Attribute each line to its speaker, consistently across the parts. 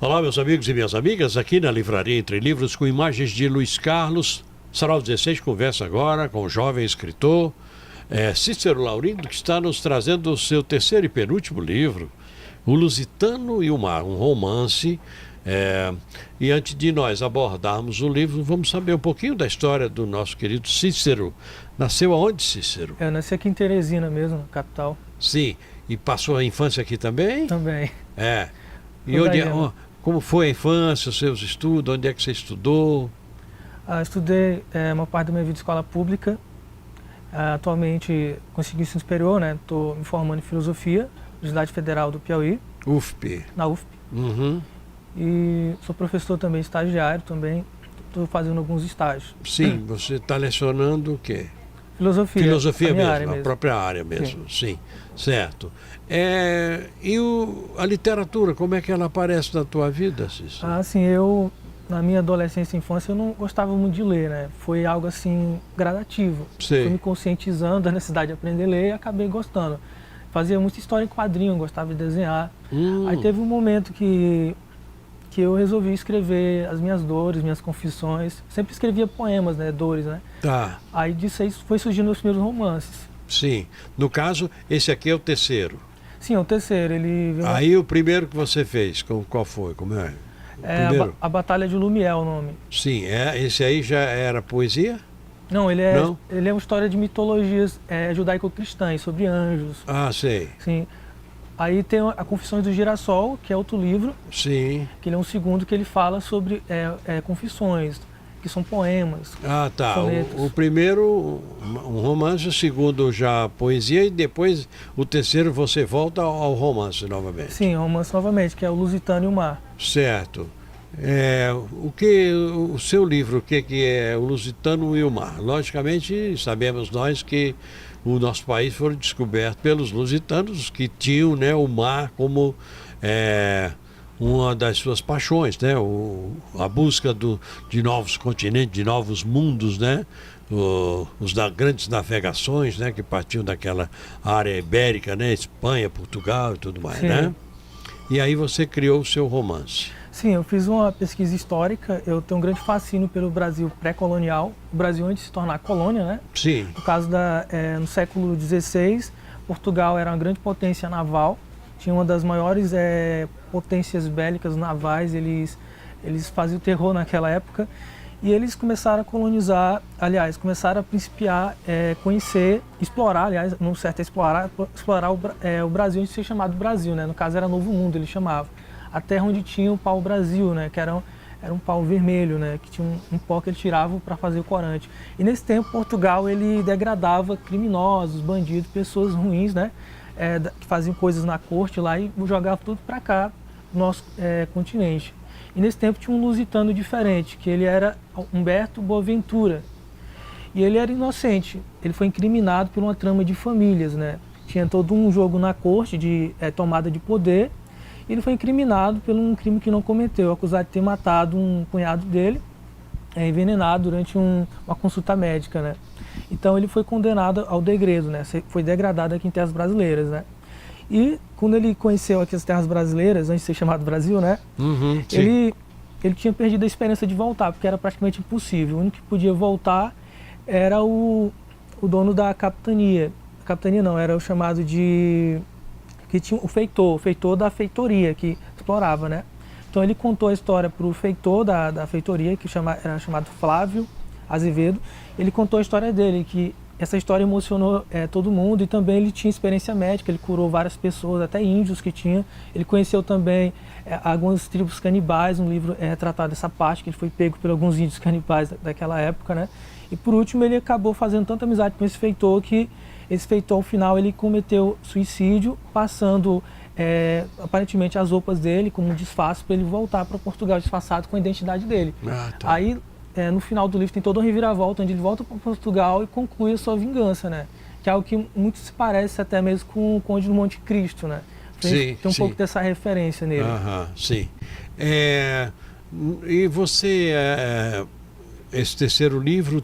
Speaker 1: Olá, meus amigos e minhas amigas, aqui na Livraria Entre Livros, com imagens de Luiz Carlos. Sarau 16 conversa agora com o jovem escritor Cícero Laurindo, que está nos trazendo o seu terceiro e penúltimo livro, O Lusitano e o Mar, um romance. E antes de nós abordarmos o livro, vamos saber um pouquinho da história do nosso querido Cícero. Nasceu aonde, Cícero?
Speaker 2: Eu nasci aqui em Teresina mesmo, na capital.
Speaker 1: Sim, e passou a infância aqui também?
Speaker 2: Também.
Speaker 1: E como foi a infância, os seus estudos, onde é que você estudou?
Speaker 2: Estudei uma parte da minha vida em escola pública. Atualmente consegui ensino superior, né? Estou me formando em filosofia, Universidade Federal do Piauí.
Speaker 1: UFP.
Speaker 2: Na UFP.
Speaker 1: Uhum.
Speaker 2: E sou professor também, estagiário também. Estou fazendo alguns estágios.
Speaker 1: Sim, você está lecionando o quê?
Speaker 2: Filosofia.
Speaker 1: Filosofia
Speaker 2: a
Speaker 1: mesmo, a própria área mesmo, sim, certo. E a literatura, como é que ela aparece na tua vida, Cícero?
Speaker 2: Sim, eu, na minha adolescência e infância, eu não gostava muito de ler, né? Foi algo assim, gradativo.
Speaker 1: Sim.
Speaker 2: Fui me conscientizando da necessidade de aprender a ler e acabei gostando. Fazia muita história em quadrinho, gostava de desenhar. Aí teve um momento que eu resolvi escrever as minhas dores, minhas confissões. Sempre escrevia poemas, né, dores, né?
Speaker 1: Tá.
Speaker 2: Aí disso aí foi surgindo os primeiros romances.
Speaker 1: Sim. No caso, esse aqui é o terceiro.
Speaker 2: Sim, é o terceiro.
Speaker 1: Aí o primeiro que você fez, qual foi? Como é?
Speaker 2: A Batalha de Lumiel, o nome.
Speaker 1: Sim, esse aí já era poesia?
Speaker 2: Não, ele é uma história de mitologias judaico-cristãs, sobre anjos.
Speaker 1: Sei.
Speaker 2: Sim. Aí tem a Confissões do Girassol, que é outro livro.
Speaker 1: Sim.
Speaker 2: Que ele é um segundo que ele fala sobre confissões, que são poemas.
Speaker 1: Tá.
Speaker 2: Sonetos.
Speaker 1: O primeiro, um romance, o segundo já poesia e depois o terceiro você volta ao romance novamente.
Speaker 2: Sim, romance novamente, que é O Lusitano e o Mar.
Speaker 1: Certo. O seu livro, o que é O Lusitano e o Mar? Logicamente, sabemos nós que o nosso país foi descoberto pelos lusitanos, que tinham, né, o mar como uma das suas paixões, né? A busca de novos continentes, de novos mundos, né? Grandes navegações, né, que partiam daquela área ibérica, né? Espanha, Portugal e tudo mais,
Speaker 2: Sim.
Speaker 1: né? E aí você criou o seu romance.
Speaker 2: Sim, eu fiz uma pesquisa histórica. Eu tenho um grande fascínio pelo Brasil pré-colonial, o Brasil antes de se tornar colônia, né?
Speaker 1: Sim.
Speaker 2: No caso no século XVI, Portugal era uma grande potência naval, tinha uma das maiores potências bélicas navais, eles faziam terror naquela época e eles começaram a colonizar, aliás, começaram a principiar, conhecer, explorar, aliás, não certo é explorar o Brasil antes de ser chamado Brasil, né? No caso era Novo Mundo, eles chamavam. A terra onde tinha o pau-brasil, né? Que era um pau vermelho, né? Que tinha um pó que ele tirava para fazer o corante. E nesse tempo, Portugal, ele degradava criminosos, bandidos, pessoas ruins, né? Que faziam coisas na corte lá e jogava tudo para cá, no nosso continente. E nesse tempo tinha um lusitano diferente, que ele era Humberto Boaventura. E ele era inocente. Ele foi incriminado por uma trama de famílias, né? Tinha todo um jogo na corte de tomada de poder. Ele foi incriminado por um crime que não cometeu, acusado de ter matado um cunhado dele, envenenado durante uma consulta médica, né? Então ele foi condenado ao degredo, né? Foi degradado aqui em terras brasileiras, né? E quando ele conheceu aqui as terras brasileiras, antes de ser chamado Brasil, né?
Speaker 1: Uhum,
Speaker 2: ele tinha perdido a esperança de voltar, porque era praticamente impossível. O único que podia voltar era o dono da capitania. A capitania não, era o chamado de... que tinha o feitor da feitoria, que explorava, né? Então ele contou a história para o feitor da feitoria, que era chamado Flávio Azevedo. Ele contou a história dele, que essa história emocionou todo mundo, e também ele tinha experiência médica, ele curou várias pessoas, até índios que tinha. Ele conheceu também algumas tribos canibais, um livro retratado dessa parte, que ele foi pego por alguns índios canibais daquela época, né? E por último ele acabou fazendo tanta amizade com esse feitor que esse feitor, ao final, ele cometeu suicídio, passando aparentemente as roupas dele como um disfarce para ele voltar para Portugal disfarçado com a identidade dele.
Speaker 1: Tá.
Speaker 2: Aí, no final do livro, tem toda uma reviravolta, onde ele volta para Portugal e conclui a sua vingança, né? Que é algo que muito se parece até mesmo com o Conde do Monte Cristo, né? Tem um pouco dessa referência nele.
Speaker 1: Sim. E você... esse terceiro livro,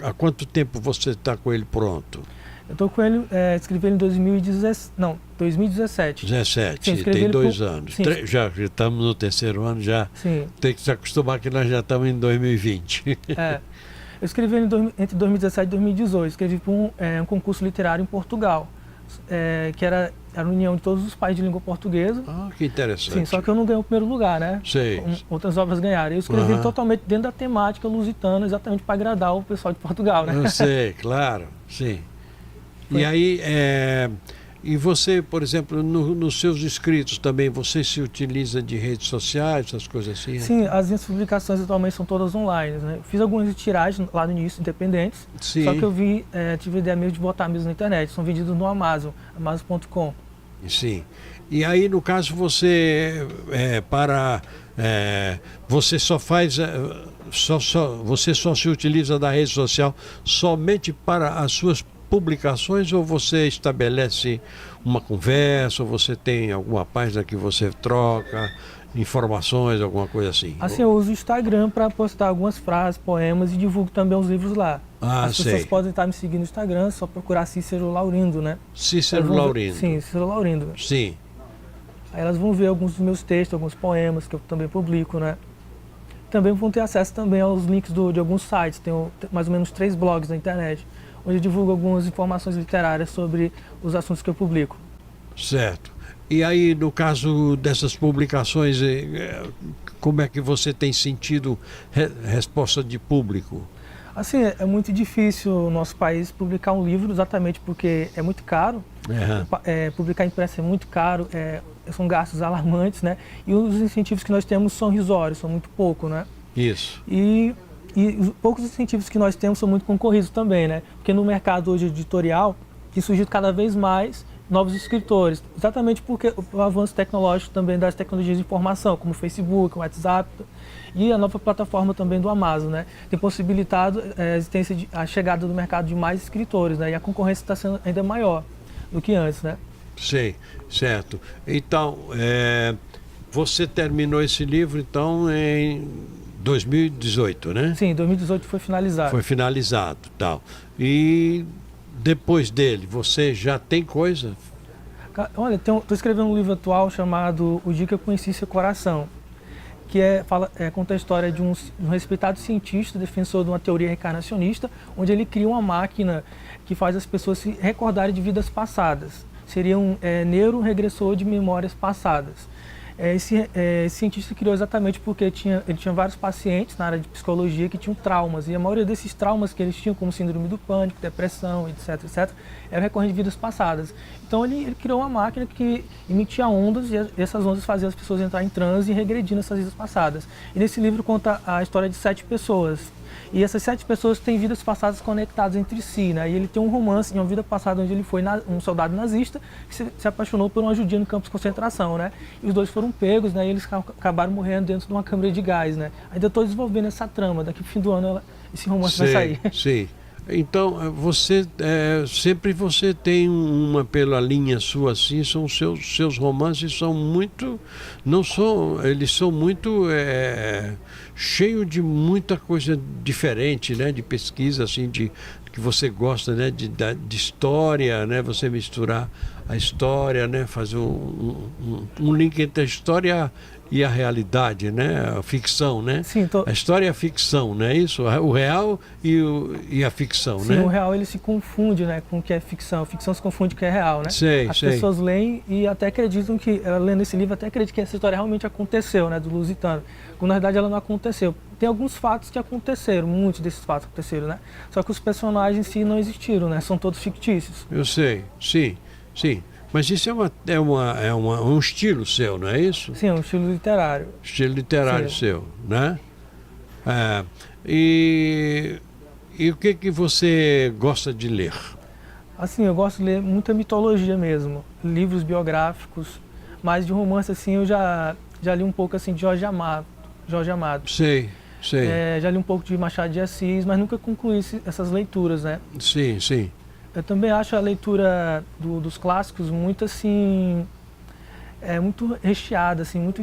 Speaker 1: há quanto tempo você está com ele pronto?
Speaker 2: Eu estou com ele, escrevi ele em 2017.
Speaker 1: 17,
Speaker 2: Sim,
Speaker 1: tem 2 anos.
Speaker 2: Sim.
Speaker 1: Já estamos no 3º ano, já
Speaker 2: Sim.
Speaker 1: tem que se acostumar que nós já estamos em 2020.
Speaker 2: Eu escrevi ele entre 2017 e 2018. Escrevi para um concurso literário em Portugal, que era a união de todos os países de língua portuguesa.
Speaker 1: Ah, que interessante.
Speaker 2: Sim, só que eu não ganhei o primeiro lugar, né?
Speaker 1: Sei.
Speaker 2: Outras obras ganharam. Eu escrevi ele totalmente dentro da temática lusitana, exatamente para agradar o pessoal de Portugal, né?
Speaker 1: Eu sei, claro, sim. E aí, e você, por exemplo, nos seus escritos também, você se utiliza de redes sociais, essas coisas assim?
Speaker 2: Sim, as minhas publicações atualmente são todas online, né? Fiz algumas tiragens lá no início, independentes,
Speaker 1: Sim.
Speaker 2: só que eu tive a ideia mesmo de botar mesmo na internet. São vendidos no Amazon, amazon.com.
Speaker 1: Sim. E aí, no caso, você você só faz, você só se utiliza da rede social somente para as suas publicações, ou você estabelece uma conversa, ou você tem alguma página que você troca informações, alguma coisa assim?
Speaker 2: Assim, eu uso o Instagram para postar algumas frases, poemas e divulgo também os livros lá. As pessoas podem estar me seguindo no Instagram, só procurar Cícero Laurindo, né?
Speaker 1: Cícero Laurindo.
Speaker 2: Sim, Cícero Laurindo.
Speaker 1: Sim.
Speaker 2: Aí elas vão ver alguns dos meus textos, alguns poemas que eu também publico, né? Também vão ter acesso também aos links de alguns sites. Tenho mais ou menos 3 blogs na internet, onde eu divulgo algumas informações literárias sobre os assuntos que eu publico.
Speaker 1: Certo. E aí, no caso dessas publicações, como é que você tem sentido resposta de público?
Speaker 2: Assim, é muito difícil no nosso país publicar um livro, exatamente porque é muito caro. Publicar impresso é muito caro, são gastos alarmantes, né? E os incentivos que nós temos são risórios, são muito pouco, né?
Speaker 1: Isso.
Speaker 2: E os poucos incentivos que nós temos são muito concorridos também, né? Porque no mercado hoje editorial tem surgido cada vez mais novos escritores, exatamente porque o avanço tecnológico também das tecnologias de informação, como o Facebook, o WhatsApp e a nova plataforma também do Amazon, né? Tem possibilitado a chegada do mercado de mais escritores, né? E a concorrência está sendo ainda maior do que antes, né?
Speaker 1: Sei, certo. Então, você terminou esse livro, então, em 2018, né?
Speaker 2: Sim, em 2018 foi finalizado.
Speaker 1: Foi finalizado, tal. E depois dele, você já tem coisa?
Speaker 2: Olha, estou escrevendo um livro atual chamado O Dia que eu Conheci Seu Coração, que conta a história de um respeitado cientista, defensor de uma teoria reencarnacionista, onde ele cria uma máquina que faz as pessoas se recordarem de vidas passadas. Seria um neuroregressor de memórias passadas. Esse cientista criou exatamente porque ele tinha vários pacientes na área de psicologia que tinham traumas, e a maioria desses traumas que eles tinham, como síndrome do pânico, depressão, etc., era recorrente de vidas passadas. Então ele criou uma máquina que emitia ondas, e essas ondas faziam as pessoas entrar em transe e regredir nessas vidas passadas. E nesse livro conta a história de 7 pessoas. E essas 7 pessoas têm vidas passadas conectadas entre si, né? E ele tem um romance de uma vida passada onde ele foi um soldado nazista que se apaixonou por uma judia no campo de concentração, né? E os dois foram pegos, né? E eles acabaram morrendo dentro de uma câmara de gás, né? Ainda estou desenvolvendo essa trama, daqui no fim do ano esse romance vai sair.
Speaker 1: Sim. Então, sempre você tem pela linha sua assim, são seus romances são muito, eles são muito cheios de muita coisa diferente, né, de pesquisa assim, que você gosta, né, de história, né, você misturar a história, né, fazer um link entre a história e a realidade, né? A ficção, né?
Speaker 2: Sim,
Speaker 1: a história e a ficção, não é isso? O real e a ficção,
Speaker 2: sim,
Speaker 1: né?
Speaker 2: O real ele se confunde, né, com o que é ficção. A ficção se confunde com o que é real, né?
Speaker 1: As
Speaker 2: pessoas leem e até acreditam que, lendo esse livro, até acreditam que essa história realmente aconteceu, né, do lusitano. Quando na verdade ela não aconteceu. Tem alguns fatos que aconteceram, muitos desses fatos aconteceram, né? Só que os personagens em si não existiram, né? São todos fictícios.
Speaker 1: Eu sei, sim. Mas isso é um estilo seu, não é isso?
Speaker 2: Sim, é um estilo literário.
Speaker 1: Estilo literário seu, né? E o que você gosta de ler?
Speaker 2: Assim, eu gosto de ler muita mitologia mesmo, livros biográficos, mas de romance assim eu já li um pouco assim de Jorge Amado.
Speaker 1: Sei.
Speaker 2: Já li um pouco de Machado de Assis, mas nunca concluí essas leituras, né?
Speaker 1: Sim.
Speaker 2: Eu também acho a leitura dos clássicos muito assim, muito recheada, assim, muito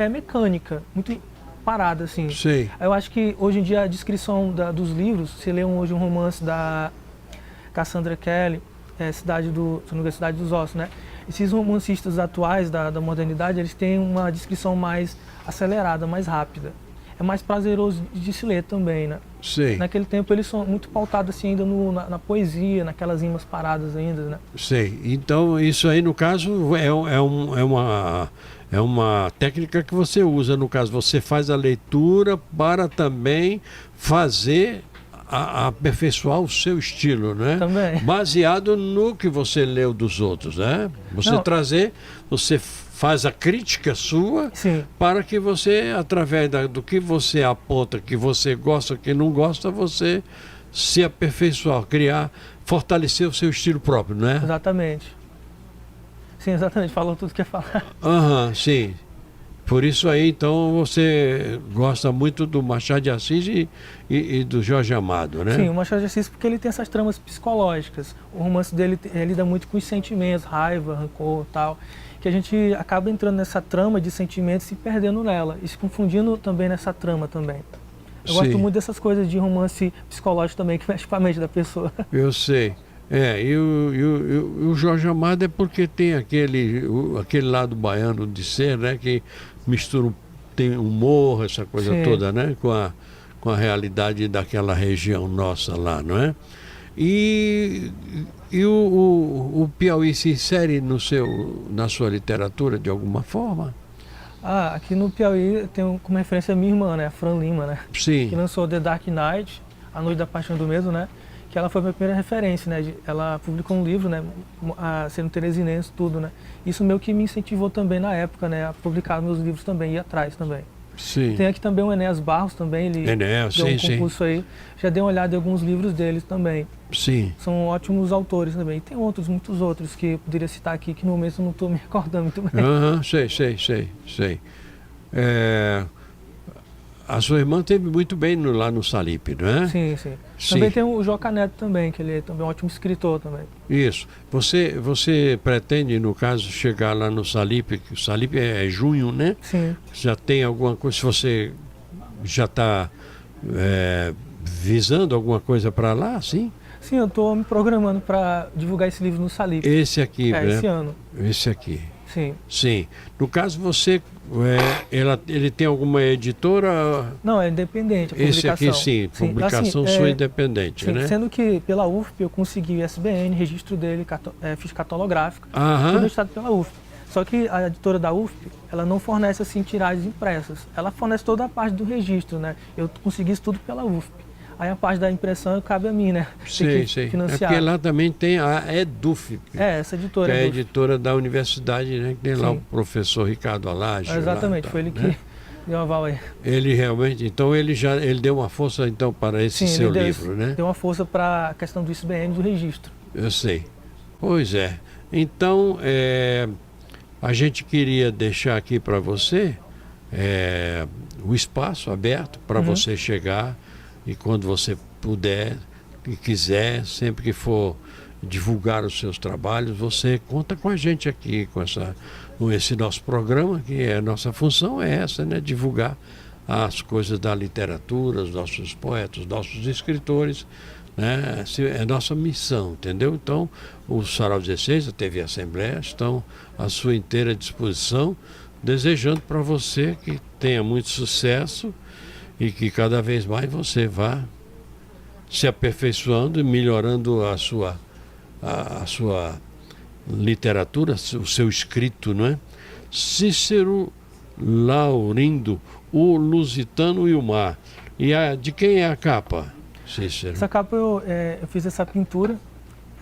Speaker 2: mecânica, muito parada, assim.
Speaker 1: Sei.
Speaker 2: Eu acho que hoje em dia a descrição dos livros, você lê hoje um romance Cassandra Kelly, Cidade dos Ossos, né? Esses romancistas atuais da modernidade, eles têm uma descrição mais acelerada, mais rápida. É mais prazeroso de se ler também, né?
Speaker 1: Sei.
Speaker 2: Naquele tempo eles são muito pautados assim ainda na poesia, naquelas rimas paradas ainda, né?
Speaker 1: Sei. Então, isso aí, no caso, é uma técnica que você usa. No caso, você faz a leitura para também fazer, aperfeiçoar o seu estilo, né?
Speaker 2: Também.
Speaker 1: Baseado no que você leu dos outros, né? Você faz a crítica sua.
Speaker 2: Sim.
Speaker 1: Para que você, através do que você aponta, que você gosta, que não gosta, você se aperfeiçoar, fortalecer o seu estilo próprio, né?
Speaker 2: Exatamente. Sim, exatamente. Falou tudo que ia falar.
Speaker 1: Sim. Por isso aí, então, você gosta muito do Machado de Assis e do Jorge Amado, né?
Speaker 2: Sim, o Machado de Assis porque ele tem essas tramas psicológicas. O romance dele lida muito com os sentimentos, raiva, rancor e tal, que a gente acaba entrando nessa trama de sentimentos e se perdendo nela, e se confundindo também nessa trama também. Eu gosto muito dessas coisas de romance psicológico também, que mexe com a mente da pessoa.
Speaker 1: Eu sei. E o Jorge Amado é porque tem aquele lado baiano de ser, né? Que mistura, tem humor, essa coisa toda, né? Com a realidade daquela região nossa lá, não é? E o Piauí se insere na sua literatura de alguma forma?
Speaker 2: Aqui no Piauí eu tenho como referência a minha irmã, né? A Fran Lima, né?
Speaker 1: Sim.
Speaker 2: Que lançou The Dark Knight, A Noite da Paixão e do Medo, né? Que ela foi a minha primeira referência, né? Ela publicou um livro, né? Sendo teresinense, tudo, né? Isso meio que me incentivou também na época, né? A publicar meus livros também, ir atrás também.
Speaker 1: Sim.
Speaker 2: Tem aqui também o Enéas Barros também, ele deu um concurso aí. Já dei uma olhada em alguns livros deles também.
Speaker 1: Sim.
Speaker 2: São ótimos autores também. E tem muitos outros que eu poderia citar aqui, que no momento eu não estou me recordando muito bem.
Speaker 1: Sei. A sua irmã teve muito bem lá no Salip, não é?
Speaker 2: Sim. Também tem o Joca Neto também, que ele é também um ótimo escritor também.
Speaker 1: Isso. Você pretende, no caso, chegar lá no Salip, que o Salip é junho, né?
Speaker 2: Sim.
Speaker 1: Já tem alguma coisa, se você já está visando alguma coisa para lá, sim?
Speaker 2: Sim, eu estou me programando para divulgar esse livro no Salip.
Speaker 1: Esse aqui, né?
Speaker 2: Esse ano.
Speaker 1: Esse aqui.
Speaker 2: Sim.
Speaker 1: No caso, ele tem alguma editora?
Speaker 2: Não, é independente a publicação.
Speaker 1: Esse aqui, sim. Publicação
Speaker 2: assim,
Speaker 1: sua independente,
Speaker 2: sim,
Speaker 1: né?
Speaker 2: Sendo que pela UFP eu consegui o ISBN, registro dele, fiz catalográfico, tudo registrado pela UFP. Só que a editora da UFP, ela não fornece assim tiragens impressas. Ela fornece toda a parte do registro, né? Eu consegui isso tudo pela UFP. Aí a parte da impressão cabe a mim, né?
Speaker 1: Sim.
Speaker 2: Financiar.
Speaker 1: É porque lá também tem a EDUFP.
Speaker 2: Essa editora.
Speaker 1: Que é a editora da universidade, né? Que tem lá o professor Ricardo Alage.
Speaker 2: Exatamente, foi ele que deu um aval aí.
Speaker 1: Ele realmente, então ele deu uma força então para esse seu livro, né?
Speaker 2: Deu uma força para a questão do ISBN, do registro.
Speaker 1: Eu sei. Pois é. Então, a gente queria deixar aqui para você o espaço aberto para você chegar. E quando você puder e quiser, sempre que for divulgar os seus trabalhos, você conta com a gente aqui, com esse nosso programa, que a nossa função é essa, né? Divulgar as coisas da literatura, os nossos poetas, os nossos escritores, né? É a nossa missão, entendeu? Então, o Sarau 16, a TV Assembleia, estão à sua inteira disposição, desejando para você que tenha muito sucesso e que cada vez mais você vá se aperfeiçoando e melhorando a sua literatura, o seu escrito, não é? Cícero Laurindo, o Lusitano e o Mar. E de quem é a capa, Cícero?
Speaker 2: Essa capa eu fiz essa pintura,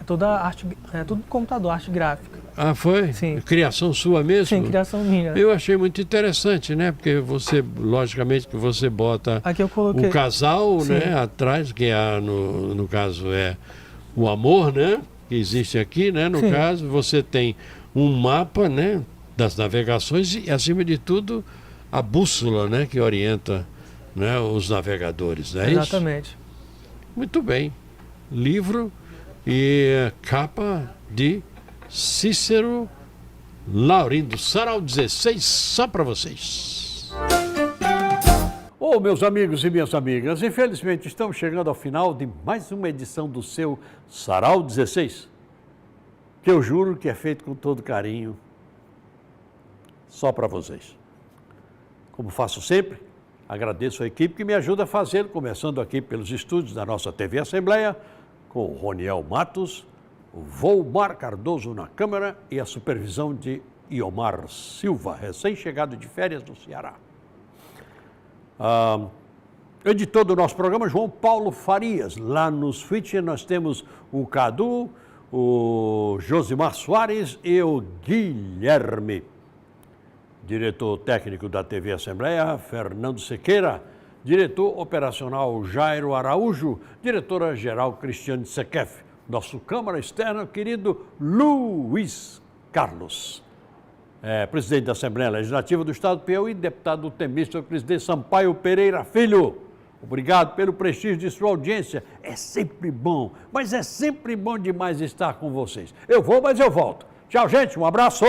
Speaker 2: toda arte, tudo computador, arte gráfica.
Speaker 1: Foi?
Speaker 2: Sim.
Speaker 1: Criação sua mesmo?
Speaker 2: Sim, criação minha.
Speaker 1: Eu achei muito interessante, né? Porque você, logicamente, que você bota
Speaker 2: aqui eu coloquei o
Speaker 1: casal, né? Atrás, que no caso é o amor, né? Que existe aqui, né? No caso, você tem um mapa, né? Das navegações e, acima de tudo, a bússola, né? Que orienta, né? Os navegadores, não é isso?
Speaker 2: Exatamente.
Speaker 1: Muito bem. Livro e capa de Cícero Laurindo, Sarau 16, só para vocês.
Speaker 3: Bom, meus amigos e minhas amigas, infelizmente estamos chegando ao final de mais uma edição do seu Sarau 16, que eu juro que é feito com todo carinho, só para vocês. Como faço sempre, agradeço a equipe que me ajuda a fazê-lo, começando aqui pelos estúdios da nossa TV Assembleia, com o Roniel Matos, o Volmar Cardoso na câmera e a supervisão de Iomar Silva, recém-chegado de férias do Ceará. Editor do nosso programa, João Paulo Farias. Lá no Switch nós temos o Cadu, o Josimar Soares e o Guilherme. Diretor técnico da TV Assembleia, Fernando Sequeira. Diretor operacional, Jairo Araújo. Diretora-geral, Cristiane Sequef. Nosso câmara externa, querido Luiz Carlos. Presidente da Assembleia Legislativa do Estado do Piauí, deputado temício, presidente Sampaio Pereira Filho. Obrigado pelo prestígio de sua audiência. É sempre bom, mas é sempre bom demais estar com vocês. Eu vou, mas eu volto. Tchau, gente. Um abraço.